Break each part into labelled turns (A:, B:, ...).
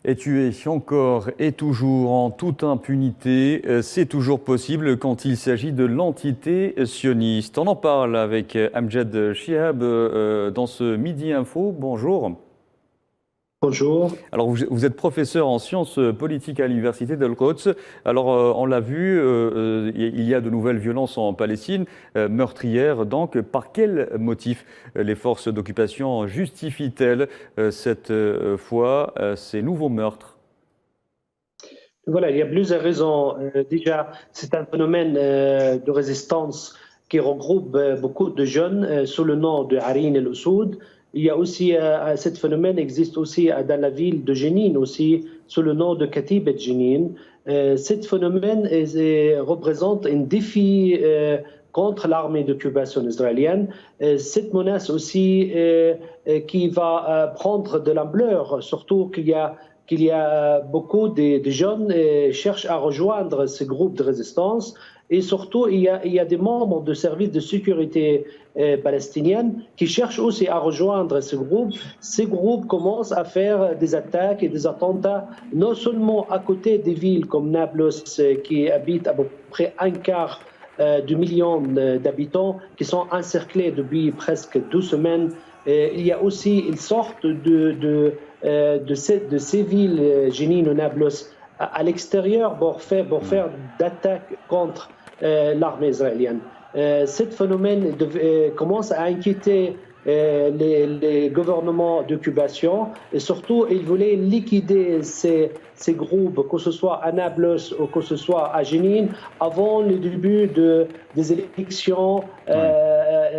A: Et tuer encore et toujours en toute impunité, c'est toujours possible quand il s'agit de l'entité sioniste. On en parle avec Amjad Chihab dans ce Midi Info. Bonjour.
B: Bonjour.
A: Alors, vous êtes professeur en sciences politiques à l'université d'Al-Quds. Alors, on l'a vu, il y a de nouvelles violences en Palestine, meurtrières. Donc, par quel motif les forces d'occupation justifient-elles cette fois ces nouveaux meurtres?
B: Voilà, il y a plusieurs raisons. Déjà, c'est un phénomène de résistance qui regroupe beaucoup de jeunes sous le nom de Harin el-Ossoud. Il y a aussi, ce phénomène existe aussi dans la ville de Jenin, aussi sous le nom de Katibet Jenin. Ce phénomène représente un défi contre l'armée d'occupation israélienne. Cette menace aussi qui va prendre de l'ampleur, surtout qu'il y a beaucoup de jeunes qui cherchent à rejoindre ces groupes de résistance. Et surtout, il y a des membres de services de sécurité palestiniennes qui cherchent aussi à rejoindre ce groupe. Ces groupes commencent à faire des attaques et des attentats, non seulement à côté des villes comme Nablus, qui habitent à peu près un quart du million d'habitants, qui sont encerclés depuis presque 12 semaines. Il y a aussi une sorte de ces villes, Jenin ou Nablus, à l'extérieur pour faire d'attaques contre l'armée israélienne. Ce phénomène commence à inquiéter les gouvernements d'occupation et surtout ils voulaient liquider ces groupes, que ce soit à Nablus ou que ce soit à Jenin, avant le début des élections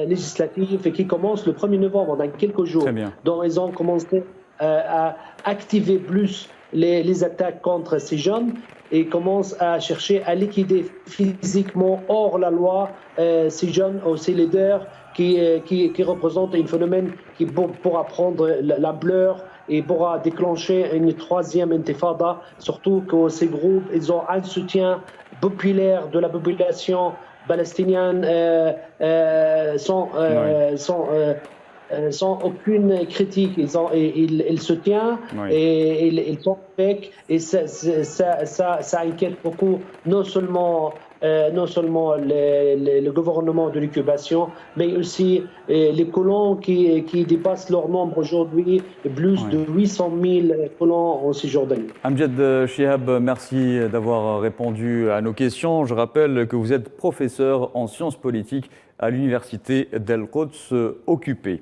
B: législatives qui commencent le 1er novembre, dans quelques jours.
A: Très bien.
B: Donc ils ont commencé à activer plus les attaques contre ces jeunes et commencent à chercher à liquider physiquement hors la loi ces jeunes ou ces leaders qui représentent un phénomène qui pourra prendre l'ampleur et pourra déclencher une troisième intifada, surtout que ces groupes ils ont un soutien populaire de la population palestinienne sans aucune critique. Ils se tiennent et ils sont avec. Et ça inquiète beaucoup non seulement le gouvernement de l'occupation, mais aussi les colons qui dépassent leur nombre aujourd'hui, plus de 800 000 colons en Cisjordanie.
A: Amjad Chihab, merci d'avoir répondu à nos questions. Je rappelle que vous êtes professeur en sciences politiques à l'université d'Al-Quds occupée.